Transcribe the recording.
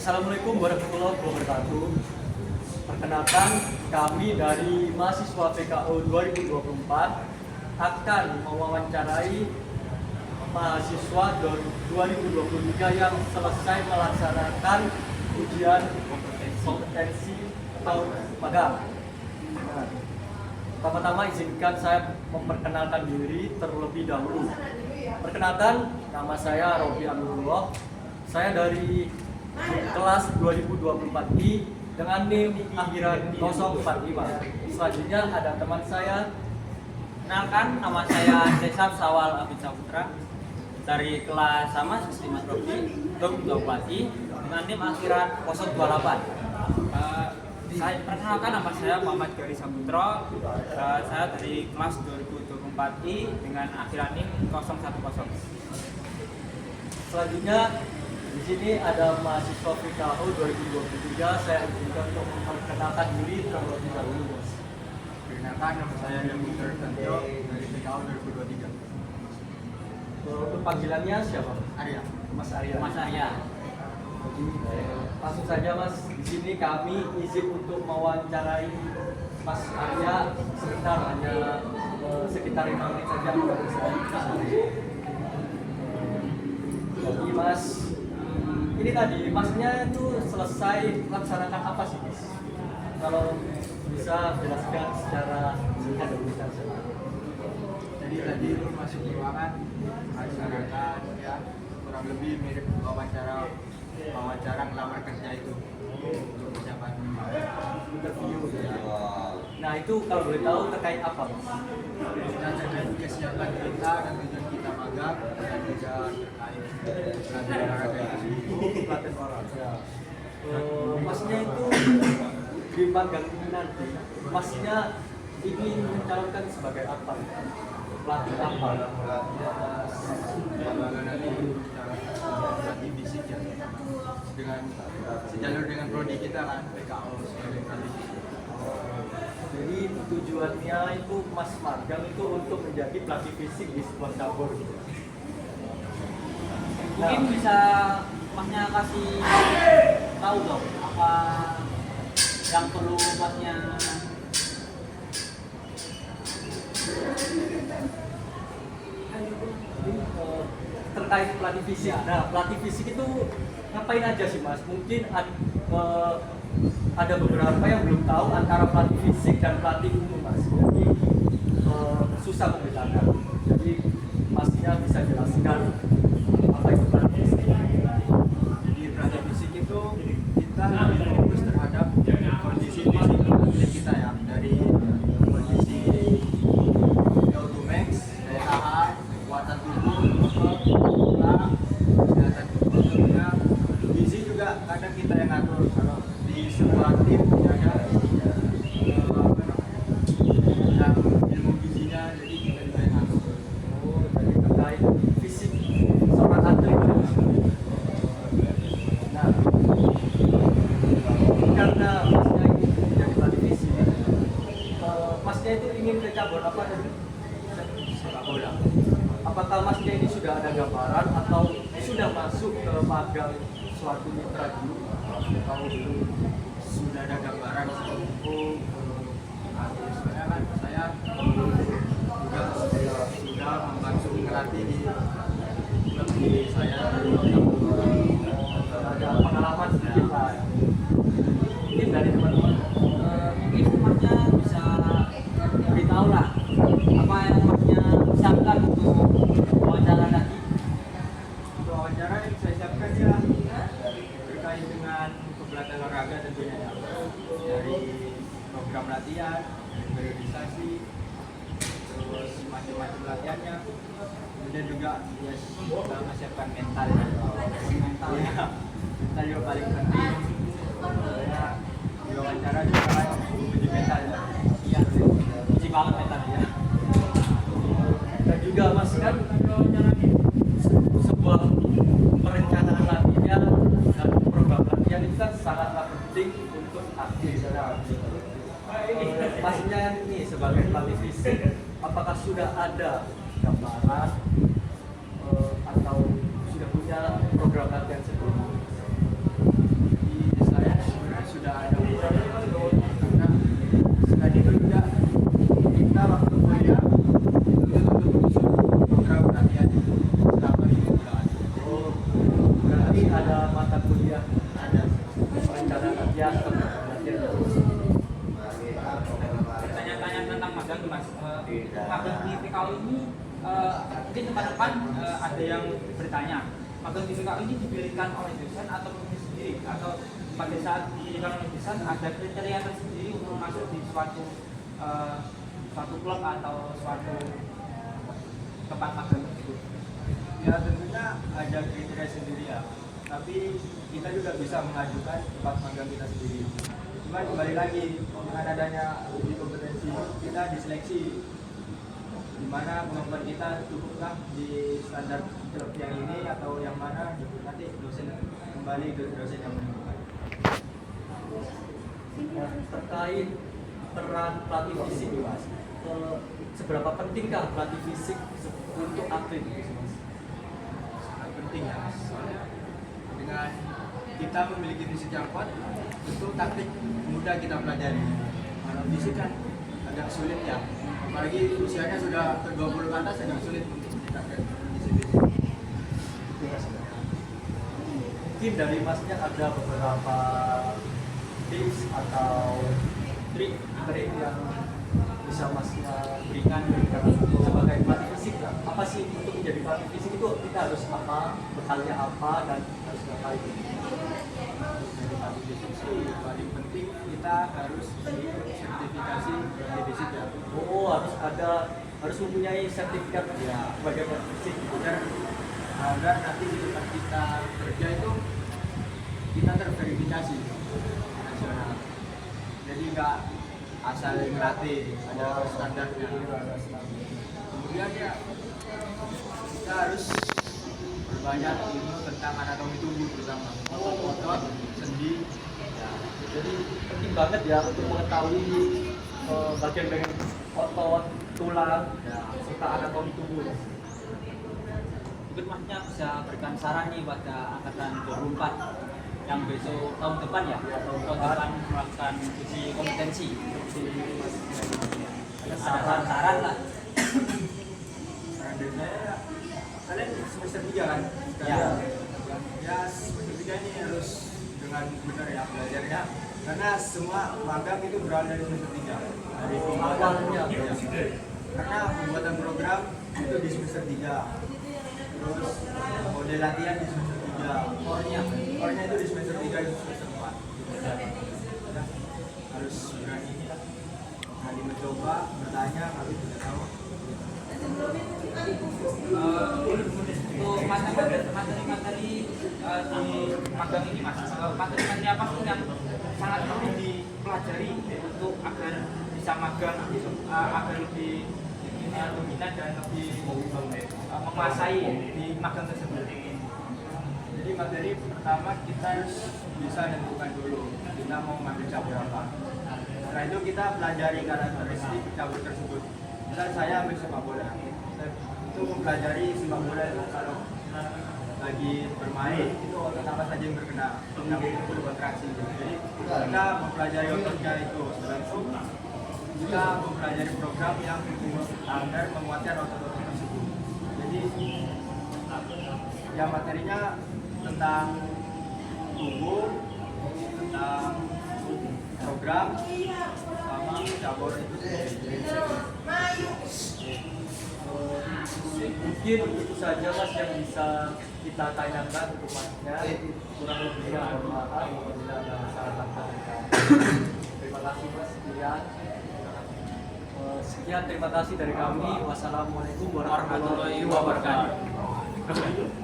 Assalamualaikum warahmatullahi wabarakatuh. Perkenalkan, kami dari mahasiswa PKO 2024 akan mewawancarai mahasiswa 2023 yang selesai melaksanakan ujian kompetensi atau magang. Nah, pertama-tama izinkan saya memperkenalkan diri terlebih dahulu. Perkenalkan, nama saya Robi Aminullah. Saya dari kelas 2024I dengan NIM akhiran 045. Selanjutnya ada teman saya. Kenalkan, nama saya Cesar Sawal Abid Saputra dari kelas sama seperti Mas Robi 2024I dengan NIM akhiran 028. Saya perkenalkan, nama saya Muhammad Gari Saputra. Saya dari kelas 2024I dengan akhiran NIM 010. Selanjutnya di sini ada mahasiswa PKO 2023. Saya izinkan untuk memperkenalkan diri terlebih dahulu. Perkenalkan, nama saya Yamuter Tantio dari PKO 2023. Untuk panggilannya siapa? Arya. Mas Arya. Mas Arya. Jadi, langsung saja Mas, di sini kami izin untuk mewawancarai Mas Arya sebentar, hanya sekitar 5 menit saja. Jadi Mas, ini tadi Masnya itu selesai melaksanakan apa sih Mas? Kalau bisa jelaskan secara singkat dan jelas. Jadi tadi lu masuk ruangan melaksanakan ya kurang lebih mirip wawancara ngelamar kerja itu untuk persiapan Interview ya. Nah itu kalau boleh tahu terkait apa Mas? kita terkait kesiapan kita dan tujuan kita magang dan juga terkait pelatihan olahraga itu. Pelatihan olahraga. Masnya itu di magang ini nanti, Masnya ingin mencalonkan sebagai apa? Pelatih apa? Magang nanti pelatih fisik ya dengan sejalur dengan prodi kita kan PKO sebagai pelatih fisik. Jadi tujuannya itu Mas magang itu untuk menjadi pelatih fisik di sebuah cabur. Mungkin bisa Masnya kasih tahu dong apa yang perlu Masnya. Terkait pelatih fisik. Nah, pelatih fisik itu ngapain aja sih Mas? Mungkin ada beberapa yang belum tahu antara pelatih fisik dan pelatih umum Mas. Jadi susah membedakan. Jadi Masnya bisa jelaskan apa itu pelatih fisik. Jadi pelatih fisik itu kita lebih fokus terhadap kondisi fisik atlet kita ya, dari kondisi VO2 max, daya tahan, kekuatan tubuh, tulang, kesehatan tubuh tentunya. Gizi juga kadang kita yang ngatur kalau di sebuah tim ada yang ilmu gizinya, jadi kita juga yang ngatur. Oh, jadi terkait fisik seorang atlet. Nah, karena Masnya ingin menjadi pelatih fisik, Masnya itu ingin ke cabur apa tadi? Sepak bola. Apakah Masnya ini sudah ada gambaran atau sudah masuk ke magang suatu mitra dulu? Atau belum? Sudah ada gambaran untuk sebenarnya kan saya juga sudah membantu ngelatih di klub di saya Ada pengalaman sedikit lah. Mungkin dari teman-teman. Mungkin Masnya bisa beritahu lah apa yang Masnya siapkan untuk wawancara nanti. untuk wawancara yang saya siapkan ya terkait dengan kepelatihan olahraga tentunya ya, dari program latihan, periodisasi, terus macam-macam latihannya, kemudian juga ya kita menyiapkan mental ya. Mental juga paling penting karena di wawancara juga kan uji mental ya. Iya, uji banget mental ya. Dan juga Mas kan sebuah perencanaan latihan dan program latihan itu kan sangatlah penting untuk atlet. Pastinya ini sebagai pelatih fisik, apakah sudah ada gambaran atau sudah punya program latihan sebelumnya? mata kuliah ada. perencanaan ya Tanya-tanya tentang magang nih, Mas. Magang di PKU ini mungkin teman-teman ada yang bertanya, magang di PKU ini dipilihkan oleh dosen atau pemilih sendiri, atau pada saat dipilihkan oleh dosen ada kriteria tersendiri untuk masuk di suatu klub atau suatu tempat magang tersebut. Ya tentunya ada kriteria sendiri ya, tapi kita juga bisa mengajukan tempat magang kita sendiri. Cuma kembali lagi, dengan adanya uji kompetensi kita diseleksi di mana kemampuan kita cukupkah di standar klub yang ini atau yang mana, gitu. Nanti dosen kembali ke dosen yang menentukan. terkait peran pelatih fisik nih, Mas. Seberapa pentingkah pelatih fisik untuk atlet gitu, Mas? Sangat penting ya, soalnya dengan kita memiliki fisik yang kuat, tentu taktik mudah kita pelajari. Kalau fisik kan agak sulit ya, apalagi usianya sudah ke-20 ke atas, agak sulit untuk kita kondisi fisik. Mungkin dari Masnya ada beberapa tips atau trik yang bisa Masnya berikan sebagai pelatih fisik lah. Apa sih untuk menjadi pelatih fisik itu kita harus apa, bekalnya apa, dan harus ngapain? Dari pelatih fisik sih paling penting kita harus sertifikasi pelatih fisik ya. Oh, harus mempunyai sertifikat ya sebagai pelatih fisik gitu. Agar agar nanti di tempat kita kerja itu kita terverifikasi nasional. Jadi nggak asal melatih, ada standarnya. Kemudian ya kita harus berbanyak ilmu tentang anatomi tubuh, terutama otot, sendi. Ya, Jadi penting banget ya untuk mengetahui bagian-bagian otot, tulang, ya. serta anatomi tubuh. Mungkin Masnya bisa berikan saran nih pada angkatan 2004 yang besok tahun depan ya, tahun depan melakukan uji kompetensi. Ada saran-saran lah. Saran dari saya, kalian semester 3 kan? Ya. Ya semester 3 ini harus dengan benar ya belajarnya, karena semua magang itu berawal dari semester 3. Dari Awalnya, ya. Karena pembuatan program itu di semester 3. Terus model latihan di semester 3. Core-nya itu di semester 3 itu semester 4. Ya, harus berani kali mencoba, bertanya kalau tidak tahu. Untuk materi-materi di magang ini, Mas, materi-materi apa sih yang sangat perlu dipelajari untuk agar bisa magang, agar lebih dominan dan lebih menguasai di magang tersebut? Jadi materi pertama kita harus bisa tentukan dulu kita mau ngambil cabur apa. Setelah itu kita pelajari karakteristik cabur tersebut. Misal saya ambil sepak bola, saya itu mempelajari sepak bola itu kalau lagi bermain itu otot apa saja yang berkena, yang itu kontraksi. Jadi kita mempelajari ototnya itu. Setelah itu kita mempelajari program yang agar menguatkan otot-otot tersebut. Jadi ya materinya tentang tubuh, tentang program, sama cabur itu sendiri. mungkin itu saja Mas yang bisa kita tanyakan untuk Masnya. Kurang lebihnya mohon maaf apabila ada salah kata. Terima kasih Mas. Sekian terima kasih dari kami. Wassalamualaikum warahmatullahi wabarakatuh.